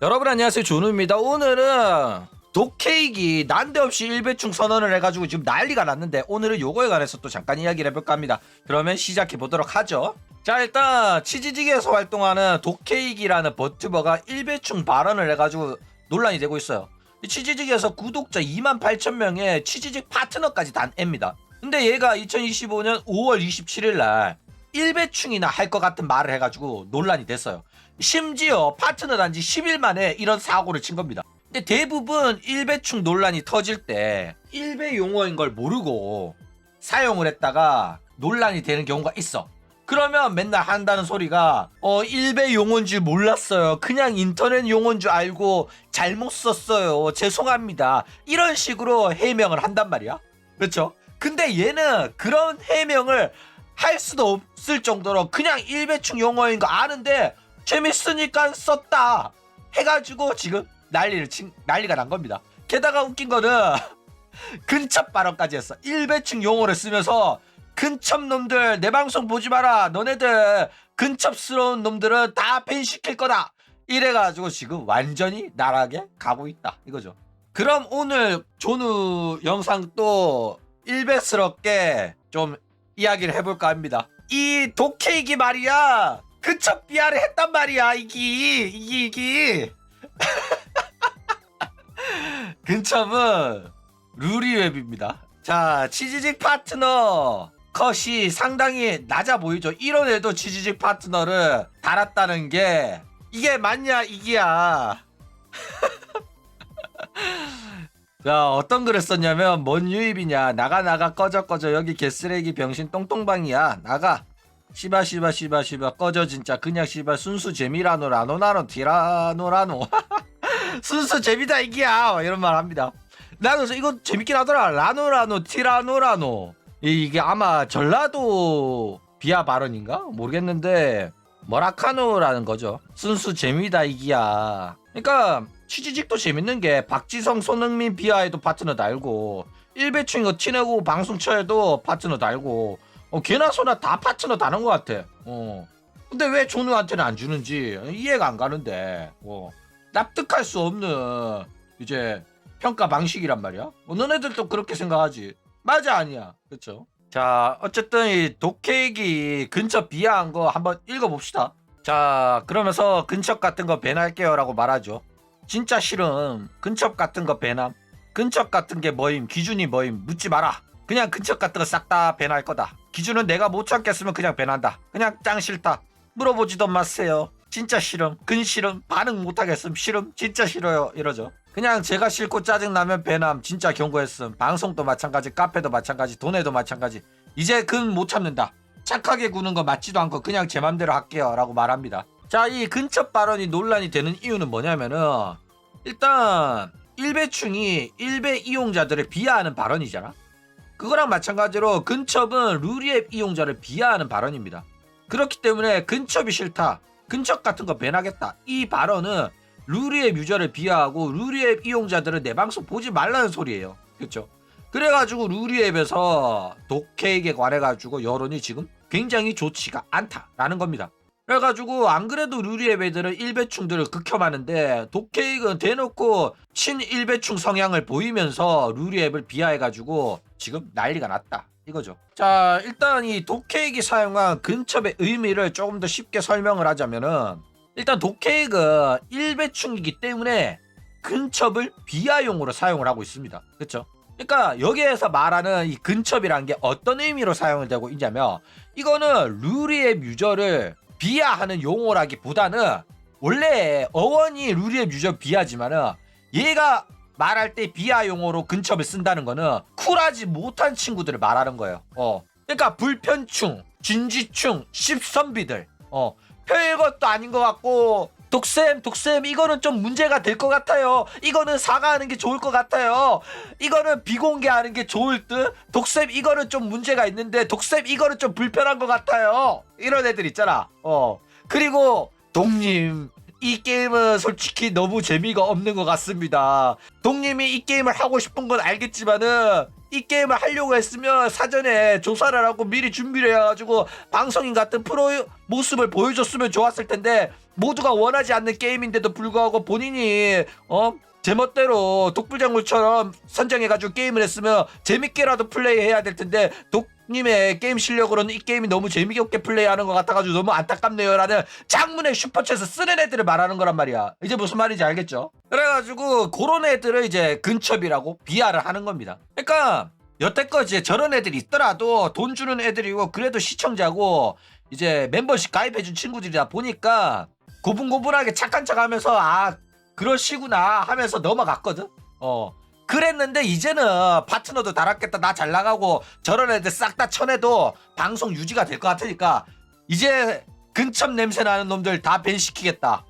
여러분 안녕하세요, 조누입니다. 오늘은 독케이크 난데없이 일배충 선언을 해가지고 지금 난리가 났는데 오늘은 요거에 관해서 또 잠깐 이야기를 해볼까 합니다. 그러면 시작해보도록 하죠. 자, 일단 치즈직에서 활동하는 독케이크라는 버튜버가 일배충 발언을 해가지고 논란이 되고 있어요. 치즈직에서 구독자 28,000명의 치즈직 파트너까지 단 앱니다. 근데 얘가 2025년 5월 27일날 일배충이나 할 것 같은 말을 해가지고 논란이 됐어요. 심지어 파트너 단지 10일 만에 이런 사고를 친 겁니다. 근데 대부분 일배충 논란이 터질 때 일배 용어인 걸 모르고 사용을 했다가 논란이 되는 경우가 있어. 그러면 맨날 한다는 소리가 일배 용어인 줄 몰랐어요. 그냥 인터넷 용어인 줄 알고 잘못 썼어요. 죄송합니다. 이런 식으로 해명을 한단 말이야. 그렇죠? 근데 얘는 그런 해명을 할 수도 없을 정도로 그냥 일배충 용어인 거 아는데 재밌으니까 썼다 해가지고 지금 난리가 난 겁니다. 게다가 웃긴 거는 근첩 발언까지 했어. 일배충 용어를 쓰면서 근첩 놈들 내 방송 보지 마라. 너네들 근첩스러운 놈들은 다 밴시킬 거다. 이래가지고 지금 완전히 나락에 가고 있다 이거죠. 그럼 오늘 조누 영상 또 일배스럽게 좀 이야기를 해볼까 합니다. 이 독케이크 말이야 근첩 비하를 했단 말이야. 이기 근첩은 루리웹입니다. 자, 치즈직 파트너 컷이 상당히 낮아 보이죠. 이런 애도 치즈직 파트너를 달았다는 게 이게 맞냐 이기야. 자, 어떤 글을 썼냐면 뭔 유입이냐. 나가 꺼져 여기 개쓰레기 병신 똥똥방이야. 나가 시바 꺼져 진짜. 그냥 시바 순수 재미라노 라노나노 티라노라노 순수 재미다 이기야 이런 말 합니다. 나도 이거 재밌긴 하더라. 라노라노 티라노라노 이게 아마 전라도 비하 발언인가 모르겠는데 뭐라카노라는 거죠. 순수 재미다 이기야. 그러니까 치즈직도 재밌는 게 박지성 손흥민 비하에도 파트너 달고 일배충인 거 티내고 방송 쳐에도 파트너 달고 개나 소나 다 파트너 다는 것 같아. 근데 왜 조누한테는 안 주는지 이해가 안 가는데 납득할 수 없는 이제 평가 방식이란 말이야. 너네들도 그렇게 생각하지. 맞아 아니야. 그렇죠. 자, 어쨌든 이 독케이크 근첩 비하한 거 한번 읽어봅시다. 자, 그러면서 근첩 같은 거 밴할게요 라고 말하죠. 진짜 싫음. 근첩 같은 거 밴함. 근첩 같은 게 뭐임, 기준이 뭐임 묻지 마라. 그냥 근첩 같은 거 싹 다 밴할 거다. 기준은 내가 못 참겠으면 그냥 밴한다. 그냥 짱 싫다. 물어보지도 마세요. 진짜 싫음. 근 싫음. 반응 못하겠음. 싫음. 진짜 싫어요. 이러죠. 그냥 제가 싫고 짜증나면 밴함. 진짜 경고했음. 방송도 마찬가지, 카페도 마찬가지, 돈에도 마찬가지. 이제 근 못 참는다. 착하게 구는 거 맞지도 않고 그냥 제 맘대로 할게요 라고 말합니다. 자, 이 근첩 발언이 논란이 되는 이유는 뭐냐면은 일단 일배충이 일배 이용자들을 비하하는 발언이잖아. 그거랑 마찬가지로 근첩은 루리앱 이용자를 비하하는 발언입니다. 그렇기 때문에 근첩이 싫다, 근첩 같은 거 밴하겠다, 이 발언은 루리앱 유저를 비하하고 루리앱 이용자들은 내 방송 보지 말라는 소리예요. 그렇죠? 그래가지고 루리앱에서 독케이크에 관해가지고 여론이 지금 굉장히 좋지가 않다라는 겁니다. 그래가지고 안 그래도 루리앱 애들은 일배충들을 극혐하는데 독케이크는 대놓고 친일배충 성향을 보이면서 루리앱을 비하해가지고 지금 난리가 났다 이거죠. 자, 일단 이 독케이크 사용한 근첩의 의미를 조금 더 쉽게 설명을 하자면은 일단 독케이크가 일배충이기 때문에 근첩을 비하용으로 사용을 하고 있습니다. 그렇죠? 그러니까 여기에서 말하는 이 근첩이라는 게 어떤 의미로 사용이 되고 있냐면 이거는 루리앱 유저를 비하하는 용어라기보다는 원래 어원이 루리앱 유저 비하지만은 얘가 말할 때 비하 용어로 근첩을 쓴다는 거는 쿨하지 못한 친구들을 말하는 거예요. 그러니까 불편충, 진지충, 십선비들. 별것도 아닌 것 같고 독쌤 이거는 좀 문제가 될 것 같아요. 이거는 사과하는 게 좋을 것 같아요. 이거는 비공개하는 게 좋을 듯. 독쌤 이거는 좀 문제가 있는데 독쌤 이거는 좀 불편한 것 같아요. 이런 애들 있잖아. 그리고 독님 이 게임은 솔직히 너무 재미가 없는 것 같습니다. 동님이 이 게임을 하고 싶은 건 알겠지만은 이 게임을 하려고 했으면 사전에 조사를 하고 미리 준비를 해가지고 방송인 같은 프로 모습을 보여줬으면 좋았을 텐데, 모두가 원하지 않는 게임인데도 불구하고 본인이 제멋대로 독불장군처럼 선정해가지고 게임을 했으면 재밌게라도 플레이해야 될 텐데, 독님의 게임 실력으로는 이 게임이 너무 재미없게 플레이하는 것 같아가지고 너무 안타깝네요 라는 장문의 슈퍼챗에서 쓰는 애들을 말하는 거란 말이야. 이제 무슨 말인지 알겠죠? 그래가지고 그런 애들을 이제 근첩이라고 비하를 하는 겁니다. 그러니까 여태껏 이제 저런 애들이 있더라도 돈 주는 애들이고 그래도 시청자고 이제 멤버십 가입해준 친구들이다 보니까 고분고분하게 착한 척하면서 아 그러시구나 하면서 넘어갔거든. 그랬는데 이제는 파트너도 달았겠다, 나 잘 나가고 저런 애들 싹 다 쳐내도 방송 유지가 될 것 같으니까 이제 근첩 냄새 나는 놈들 다 밴시키겠다.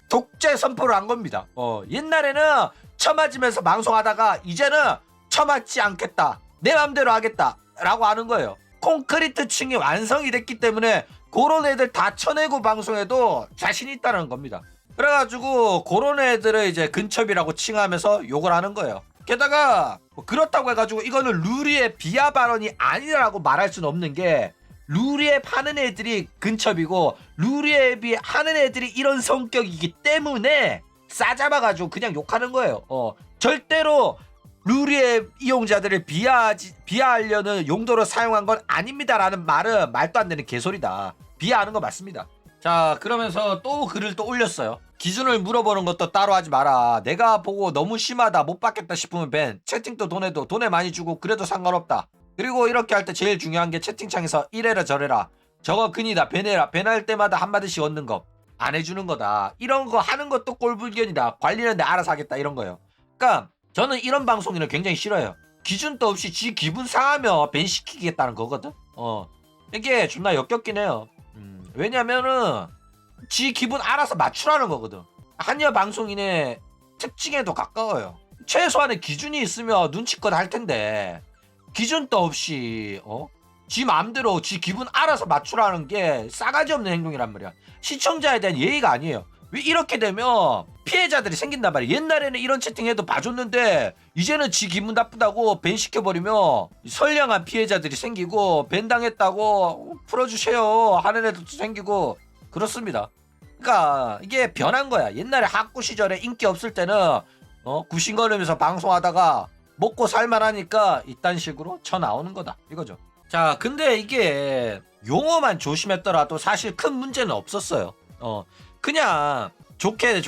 독재 선포를 한 겁니다. 옛날에는 처맞으면서 방송하다가 이제는 처맞지 않겠다, 내 맘대로 하겠다 라고 하는 거예요. 콘크리트 층이 완성이 됐기 때문에 그런 애들 다 쳐내고 방송해도 자신 있다는 겁니다. 그래가지고 그런 애들을 이제 근첩이라고 칭하면서 욕을 하는 거예요. 게다가 뭐 그렇다고 해가지고 이거는 루리의 비하 발언이 아니라고 말할 수는 없는 게, 루리앱 하는 애들이 근첩이고 루리앱이 하는 애들이 이런 성격이기 때문에 싸잡아가지고 그냥 욕하는 거예요. 절대로 루리앱 이용자들을 비하하려는 용도로 사용한 건 아닙니다라는 말은 말도 안 되는 개소리다. 비하하는 거 맞습니다. 자, 그러면서 또 글을 또 올렸어요. 기준을 물어보는 것도 따로 하지 마라. 내가 보고 너무 심하다, 못 받겠다 싶으면 밴. 채팅도 돈에 많이 주고 그래도 상관없다. 그리고 이렇게 할 때 제일 중요한 게 채팅창에서 이래라 저래라, 저거 근이다, 밴해라, 밴할 때마다 한마디씩 얻는 거 안 해주는 거다. 이런 거 하는 것도 꼴불견이다. 관리는 내 알아서 하겠다, 이런 거예요. 그러니까 저는 이런 방송인을 굉장히 싫어요. 기준도 없이 지 기분 상하면 밴 시키겠다는 거거든. 이게 존나 역겹긴 해요. 왜냐면은 지 기분 알아서 맞추라는 거거든. 한여 방송인의 특징에도 가까워요. 최소한의 기준이 있으면 눈치껏 할 텐데 기준도 없이 지 마음대로 지 기분 알아서 맞추라는 게 싸가지 없는 행동이란 말이야. 시청자에 대한 예의가 아니에요. 왜 이렇게 되면 피해자들이 생긴단 말이야. 옛날에는 이런 채팅해도 봐줬는데 이제는 지 기분 나쁘다고 밴 시켜버리면 선량한 피해자들이 생기고 밴 당했다고 풀어주세요 하는 애들도 생기고 그렇습니다. 그러니까 이게 변한 거야. 옛날에 학구 시절에 인기 없을 때는 구신거리면서 방송하다가 먹고 살만하니까 이딴 식으로 쳐 나오는 거다 이거죠. 자, 근데 이게 용어만 조심했더라도 사실 큰 문제는 없었어요. 그냥 좋게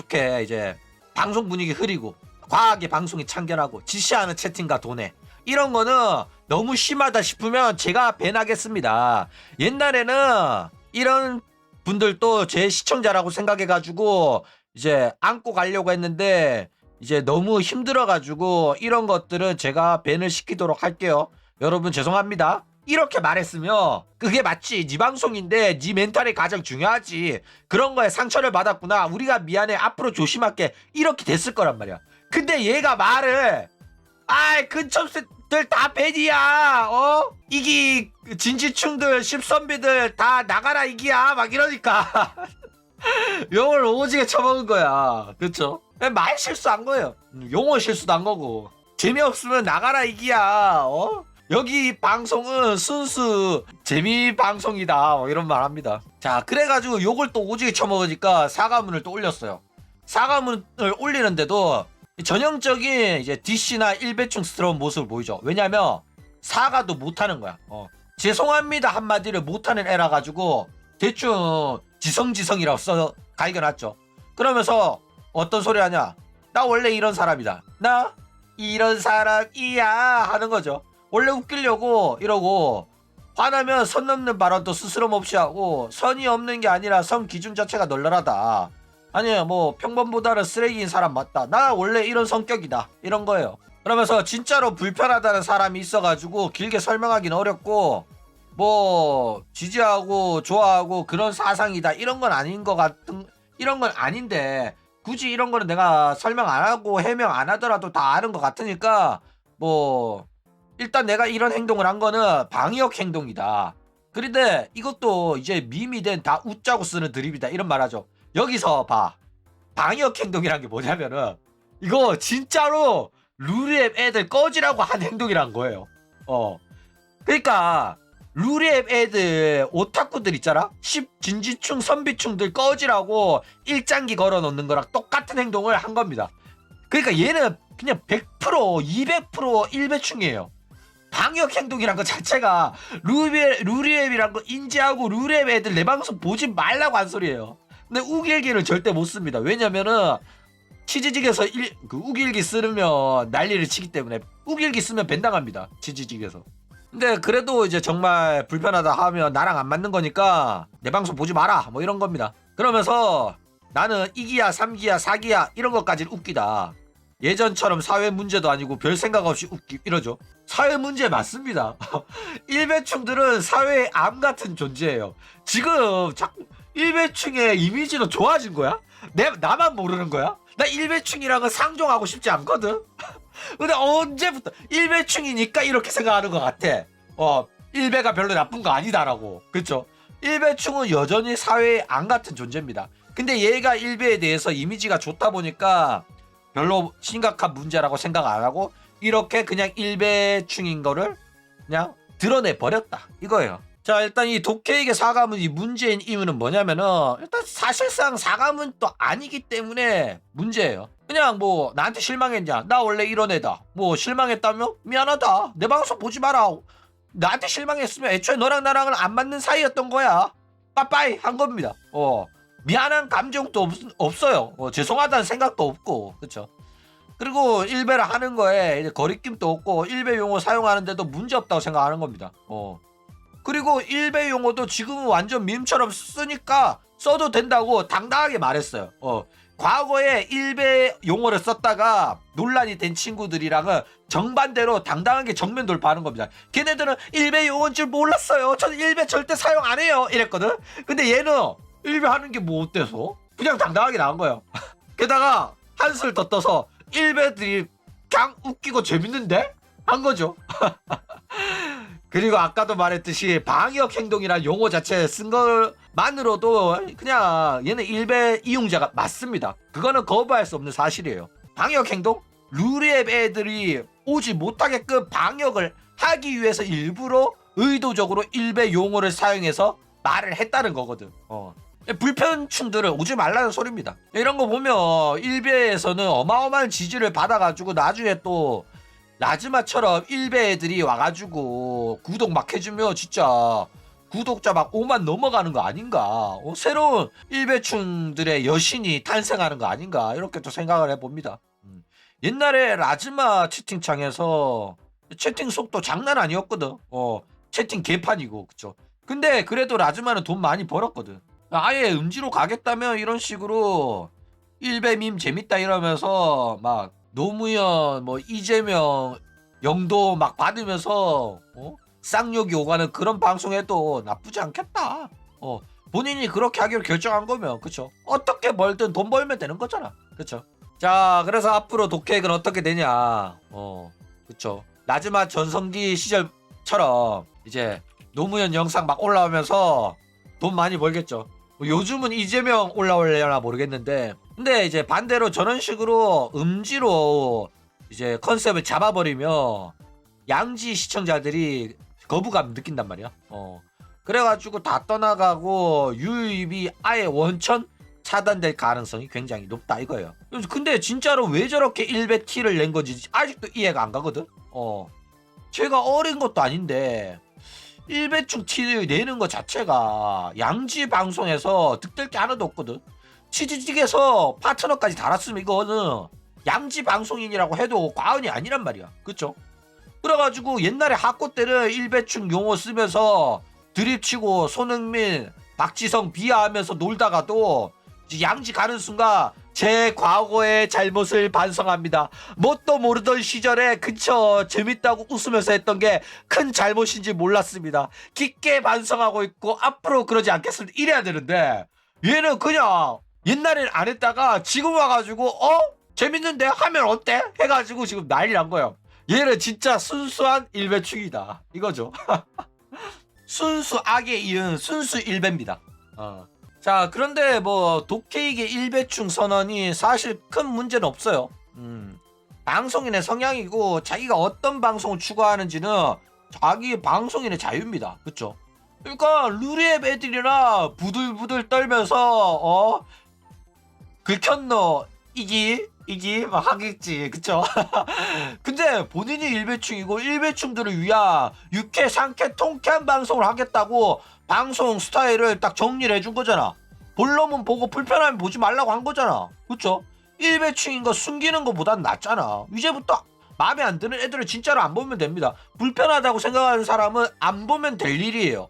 이제 방송 분위기 흐리고 과하게 방송이 참견하고 지시하는 채팅과 돈에 이런 거는 너무 심하다 싶으면 제가 밴하겠습니다. 옛날에는 이런 분들도 제 시청자라고 생각해가지고 이제 안고 가려고 했는데 이제 너무 힘들어가지고 이런 것들은 제가 밴을 시키도록 할게요. 여러분 죄송합니다. 이렇게 말했으면 그게 맞지, 네 방송인데 네 멘탈이 가장 중요하지, 그런 거에 상처를 받았구나, 우리가 미안해, 앞으로 조심할게, 이렇게 됐을 거란 말이야. 근데 얘가 말을 근처들 다 밴이야, 이기 진지충들 십선비들 다 나가라 이기야 막 이러니까 용어를 오지게 쳐먹은 거야. 그쵸? 말 실수한 거예요. 용어 실수도 한 거고. 재미없으면 나가라 이기야. 여기 방송은 순수 재미 방송이다, 이런 말 합니다. 자, 그래가지고 욕을 또 오지게 쳐먹으니까 사과문을 또 올렸어요. 사과문을 올리는데도 전형적인 이제 DC나 일배충스러운 모습을 보이죠. 왜냐면 사과도 못하는 거야. 죄송합니다 한마디를 못하는 애라 가지고 대충 지성이라고 써 갈겨놨죠. 그러면서 어떤 소리 하냐, 나 원래 이런 사람이다, 나 이런 사람이야 하는 거죠. 원래 웃기려고 이러고 화나면 선 넘는 발언도 스스럼 없이 하고, 선이 없는 게 아니라 선 기준 자체가 널널하다, 아니에요 뭐 평범보다는 쓰레기인 사람 맞다, 나 원래 이런 성격이다, 이런 거예요. 그러면서 진짜로 불편하다는 사람이 있어가지고 길게 설명하기는 어렵고 뭐 지지하고 좋아하고 그런 사상이다 이런 건 아닌 것 같은, 이런 건 아닌데 굳이 이런 거는 내가 설명 안 하고 해명 안 하더라도 다 아는 것 같으니까 뭐 일단 내가 이런 행동을 한 거는 방역 행동이다. 그런데 이것도 이제 밈이 된 다 웃자고 쓰는 드립이다, 이런 말 하죠. 여기서 봐. 방역 행동이란 게 뭐냐면은 이거 진짜로 루리앱 애들 꺼지라고 한 행동이란 거예요. 그러니까 루리앱 애들 오타쿠들 있잖아. 10 진지충 선비충들 꺼지라고 일장기 걸어 놓는 거랑 똑같은 행동을 한 겁니다. 그러니까 얘는 그냥 100% 200% 일배충이에요. 방역 행동이란 것 자체가 루리앱이란 거 인지하고 루리앱 애들 내 방송 보지 말라고 한 소리예요. 근데 우길기를 절대 못 씁니다. 왜냐면은 치즈직에서 그 우길기 쓰면 난리를 치기 때문에 우길기 쓰면 벤당합니다. 치즈직에서. 근데 그래도 이제 정말 불편하다 하면 나랑 안 맞는 거니까 내 방송 보지 마라 뭐 이런 겁니다. 그러면서 나는 2기야 3기야 4기야 이런 것까지는 웃기다. 예전처럼 사회 문제도 아니고 별 생각 없이 웃기 이러죠. 사회 문제 맞습니다. 일배충들은 사회의 암 같은 존재예요. 지금 자꾸 일배충의 이미지도 좋아진 거야? 나만 모르는 거야? 나 일배충이랑은 상종하고 싶지 않거든. 근데 언제부터 일배충이니까 이렇게 생각하는 것 같아. 일배가 별로 나쁜 거 아니다라고. 그렇죠? 일배충은 여전히 사회의 안 같은 존재입니다. 근데 얘가 일배에 대해서 이미지가 좋다 보니까 별로 심각한 문제라고 생각 안 하고 이렇게 그냥 일배충인 거를 그냥 드러내 버렸다 이거예요. 자, 일단 이 독해에게 사과문이 문제인 이유는 뭐냐면은 일단 사실상 사과문 또 아니기 때문에 문제예요. 그냥 뭐 나한테 실망했냐, 나 원래 이런 애다, 뭐 실망했다며 미안하다, 내 방송 보지 마라, 나한테 실망했으면 애초에 너랑 나랑은 안 맞는 사이였던 거야, 빠빠이 한 겁니다. 미안한 감정도 없어요. 죄송하다는 생각도 없고, 그쵸? 그리고 일배를 하는 거에 이제 거리낌도 없고 일배 용어 사용하는데도 문제 없다고 생각하는 겁니다. 그리고 일배 용어도 지금은 완전 밈처럼 쓰니까 써도 된다고 당당하게 말했어요. 과거에 일배 용어를 썼다가 논란이 된 친구들이랑은 정반대로 당당하게 정면 돌파하는 겁니다. 걔네들은 일배 용어인 줄 몰랐어요. 저는 일배 절대 사용 안 해요. 이랬거든. 근데 얘는 일배 하는 게 뭐 어때서? 그냥 당당하게 나온 거예요. 게다가 한술 더 떠서 일배들이 그냥 웃기고 재밌는데? 한 거죠. 그리고 아까도 말했듯이 방역 행동이란 용어 자체 쓴 것만으로도 그냥 얘는 일배 이용자가 맞습니다. 그거는 거부할 수 없는 사실이에요. 방역 행동? 루리앱 애들이 오지 못하게끔 방역을 하기 위해서 일부러 의도적으로 일배 용어를 사용해서 말을 했다는 거거든. 불편충들은 오지 말라는 소리입니다. 이런 거 보면 일베에서는 어마어마한 지지를 받아가지고 나중에 또 라즈마처럼 일베 애들이 와가지고 구독 막 해주면 진짜 구독자 막 5만 넘어가는 거 아닌가, 새로운 일베충들의 여신이 탄생하는 거 아닌가, 이렇게 또 생각을 해봅니다. 옛날에 라즈마 채팅창에서 채팅 속도 장난 아니었거든. 채팅 개판이고, 그쵸? 근데 그래도 라즈마는 돈 많이 벌었거든. 아예 음지로 가겠다면 이런 식으로 일베 밈 재밌다 이러면서 막 노무현 뭐 이재명 영도 막 받으면서 쌍욕이 오가는 그런 방송해도 나쁘지 않겠다. 본인이 그렇게 하기로 결정한 거면, 그쵸? 어떻게 벌든 돈 벌면 되는 거잖아, 그쵸? 자, 그래서 앞으로 독핵은 어떻게 되냐, 그쵸? 라즈마 전성기 시절처럼 이제 노무현 영상 막 올라오면서 돈 많이 벌겠죠. 요즘은 이재명 올라올려나 모르겠는데, 근데 이제 반대로 저런 식으로 음지로 이제 컨셉을 잡아버리면 양지 시청자들이 거부감 느낀단 말이야. 그래가지고 다 떠나가고 유입이 아예 원천 차단될 가능성이 굉장히 높다 이거예요. 근데 진짜로 왜 저렇게 일베 티를 낸 건지 아직도 이해가 안 가거든. 제가 어린 것도 아닌데 일배충 티 내는 것 자체가 양지 방송에서 득될 게 하나도 없거든. 치즈직에서 파트너까지 달았으면 이거는 양지 방송인이라고 해도 과언이 아니란 말이야, 그쵸? 그래가지고 옛날에 학고 때는 일배충 용어 쓰면서 드립치고 손흥민, 박지성 비하하면서 놀다가도 양지 가는 순간 제 과거의 잘못을 반성합니다. 뭣도 모르던 시절에 그쵸, 재밌다고 웃으면서 했던 게 큰 잘못인지 몰랐습니다. 깊게 반성하고 있고 앞으로 그러지 않겠습니다. 이래야 되는데 얘는 그냥 옛날엔 안 했다가 지금 와가지고 재밌는데 하면 어때? 해가지고 지금 난리 난 거예요. 얘는 진짜 순수한 일배충이다 이거죠. 순수 악에 이은 순수 일배입니다. 자, 그런데 뭐 독케이의 일배충 선언이 사실 큰 문제는 없어요. 방송인의 성향이고 자기가 어떤 방송을 추구하는지는 자기 방송인의 자유입니다. 그쵸? 그러니까 루리앱 애들이나 부들부들 떨면서 긁혔노 이기 막 하겠지. 그쵸? 근데 본인이 일배충이고 일배충들을 위한 유쾌 상쾌 통쾌한 방송을 하겠다고 방송 스타일을 딱 정리를 해준 거잖아. 볼러면 보고 불편하면 보지 말라고 한 거잖아. 그쵸? 일배충인 거 숨기는 거보단 낫잖아. 이제부터 마음에 안 드는 애들을 진짜로 안 보면 됩니다. 불편하다고 생각하는 사람은 안 보면 될 일이에요.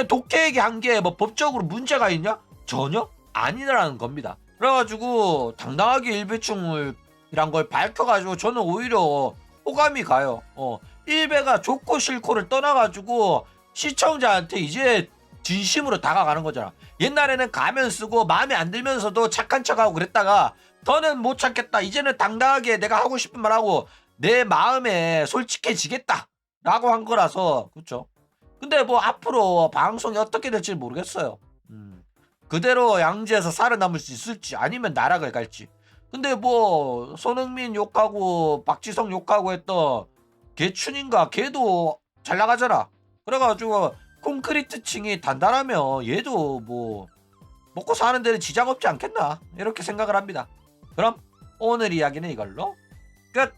독해에게 한 게 뭐 법적으로 문제가 있냐? 전혀 아니라는 겁니다. 그래가지고 당당하게 일배충이란 걸 밝혀가지고 저는 오히려 호감이 가요. 일배가 좋고 싫고를 떠나가지고 시청자한테 이제 진심으로 다가가는 거잖아. 옛날에는 가면 쓰고 마음에 안 들면서도 착한 척하고 그랬다가 더는 못 참겠다. 이제는 당당하게 내가 하고 싶은 말 하고 내 마음에 솔직해지겠다 라고 한 거라서. 그쵸? 근데 뭐 앞으로 방송이 어떻게 될지 모르겠어요. 그대로 양지에서 살아남을 수 있을지 아니면 나락을 갈지. 근데 뭐 손흥민 욕하고 박지성 욕하고 했던 걔춘인가 걔도 잘 나가잖아. 그래가지고 콘크리트 층이 단단하면 얘도 뭐 먹고 사는 데는 지장 없지 않겠나 이렇게 생각을 합니다. 그럼 오늘 이야기는 이걸로 끝.